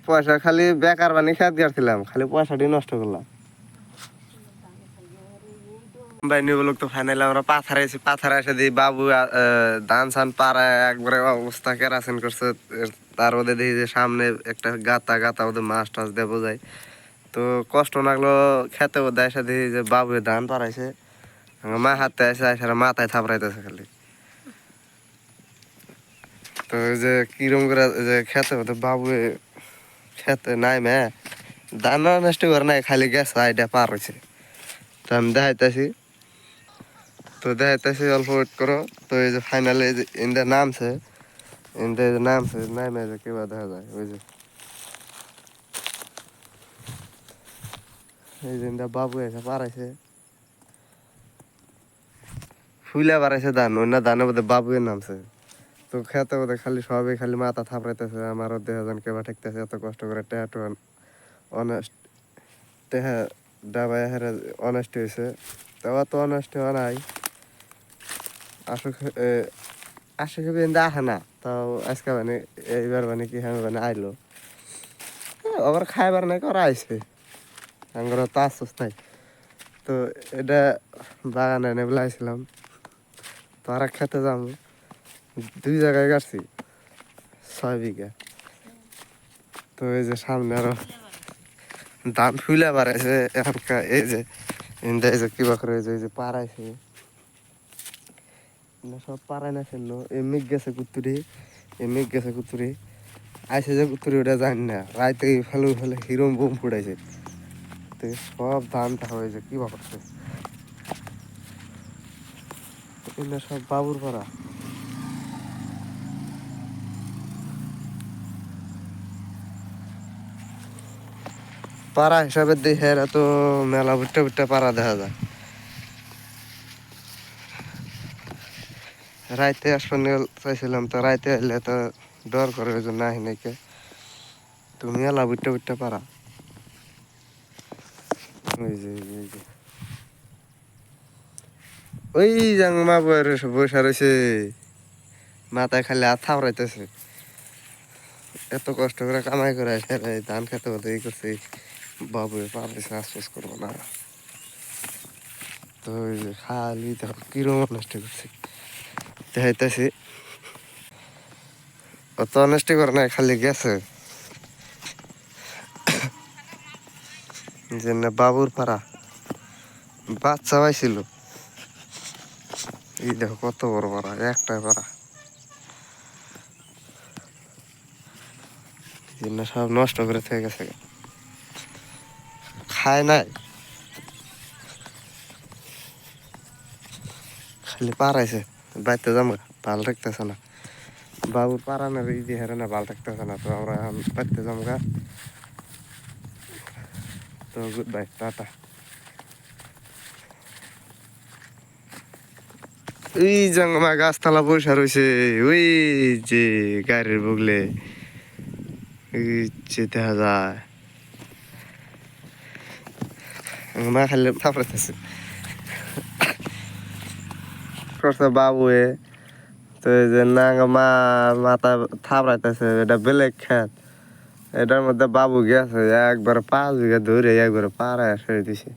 পয়সা খালি বেকার বানি খেত গেছিলাম, খালি পয়সাটি নষ্ট করলাম। বাইনি বলুক তো ফাইনালি আমরা পাথারে এসে পাথারে এসে দিই বাবু ধান সান পাড়ায় একবারে অবস্থা কেরাসিন করছে। তার ওদের দেখি যে সামনে একটা গাতা গাতা ওদের মাছ টাছ দেবো যায়, তো কষ্ট লাগলো খেতে ওদের এসে দেখি যে বাবু ধান পাড়াইছে, মা হাতে এসে এসে মাথায় থাপড়াইতেছে খালি। তো ওই যে কিরম করে যে খেতে হতো বাবু খেতে নাই মে ধান নষ্ট করে নাই, খালি গেছে আইডা পার হয়েছে। তো আমি দেখাইতেছি, তো দেখাইতেছি অল্প ওয়েট করো। তো এই যে ফাইনালি ইন্ডিয়া নামছে, ইন্ডিয়া নামছে নামে যে কেবা দেখা যায় ওই যে এই যে ইন্ডিয়া বাবু এসে পারাইছে, ফুইলা পারাইছে ধান, অন্য ধানের মধ্যে বাবুয়ের নামছে। তো খেতে বোধ খালি সবই খালি মাথা থাপড়াইতেছে, আমারও দেহ জন কেবা ঠেকতেছে এত কষ্ট করে টেহাটু অনেস্ট টেহা ডাবাই হেরে অনেস্ট হয়েছে। তাও তো অনেস্ট হওয়া নাই, আসুক আসে খেবে এনে আহে না। তাও আজকে মানে এইবার মানে কি হ্যাঁ মানে আইলো আবার খাইবার নাই করা আইসে আঙ্গর তো আশ্বাস নাই। তো এটা বাগানে এনে বলাইছিলাম, তো আর খেতে যাবো, 2 জায়গায় কাটছি 6 বিঘা। তো এই যে সামনে আরো ধান ফুলে বাড়াইছে এখনকার, এই যে ইন্দা এই যে কিবা করে এই যে পাড়াইছে সব পাড়াই না ফেললো। এমনি গেছে কুত্তুরি, এমনি গেছে কুত্তুরি আইসে যে কুত্তুরি ওটা জানি না, রাইতে ফেলে ফেলে হিরম বোম ফুটাইছে। তো সব ধানটা হয়েছে কিবা করছে, এগুলো সব বাবুর পাড়া। পাড়া হিসাবে দেখে এরা তো মেলা বুট্টা বুট্টা পাড়া দেখা যায়। রাইতে আসবার চাইছিলাম, তো রাইতে এলে তো ডর করে ওই জন্য আহি নাকি। তো মেলা বুট্টা বুট্টা পাড়া ওই যে ওই যে ওই যাং মা বয়ের বসা রয়েছে, মাথায় খালি হাত থাপড়াইতেছে। এত কষ্ট করে কামাই করে আসে ধান খেতে হতে এই করছে, বাবু পারতেছে আশ্বাস করবো না। তো ওই যে খালি দেখো কিরম নষ্ট করছে দেখাইতেছি, অত নষ্ট করে না, খালি গেছে যে না বাবুর পাড়া বাচ্চা পাইছিল। এই দেখো কত বড় পাড়া, একটা পাড়া সব নষ্ট করে থেকে গেছে, খায় নাই খালি পারাইছে। বাইতে যাম ভাল থাকতেছে না, বাবুর পাড়ানোর ইদি হেরে না ভাল থাকতেছে না। তো আমরা এখন বাইতে যাম গা। তো গুড বাই, টাটা। এই জঙ্গমা গাছতলা বসা রয়েছে, ওই যে গাড়ির বগলে এই যে দেখা যায় মা খালি থাপড়াইতেছে করছে বাবুয়ে। তো এই যে নাঙ্গা মা মাথা থাপড়াইতেছে, এটা বেলেগ খেত, এটার মধ্যে বাবু গেছে একবার 5 বিঘা ধরে একবার পাড়ায় ছেড়ে দিছে।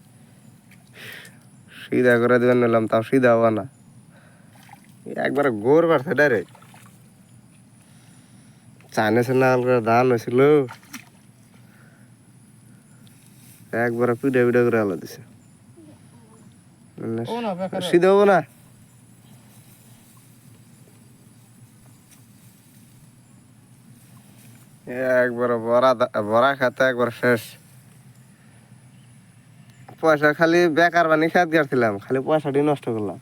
সিধা করে দিবেন নিলাম, তাও সিধা হওয়া না, একবার গোর বাড়ছে ডাইরেক্ট। চাইনিজ নাল করে ধান হয়েছিল, একবার পিঠা পিঠা করে আলো দিছে। সিধা হবো না, একবার বড়া খাতে একবার শেষ। পয়সা খালি বেকার বানি খেত গেছিলাম, খালি পয়সাটি নষ্ট করলাম।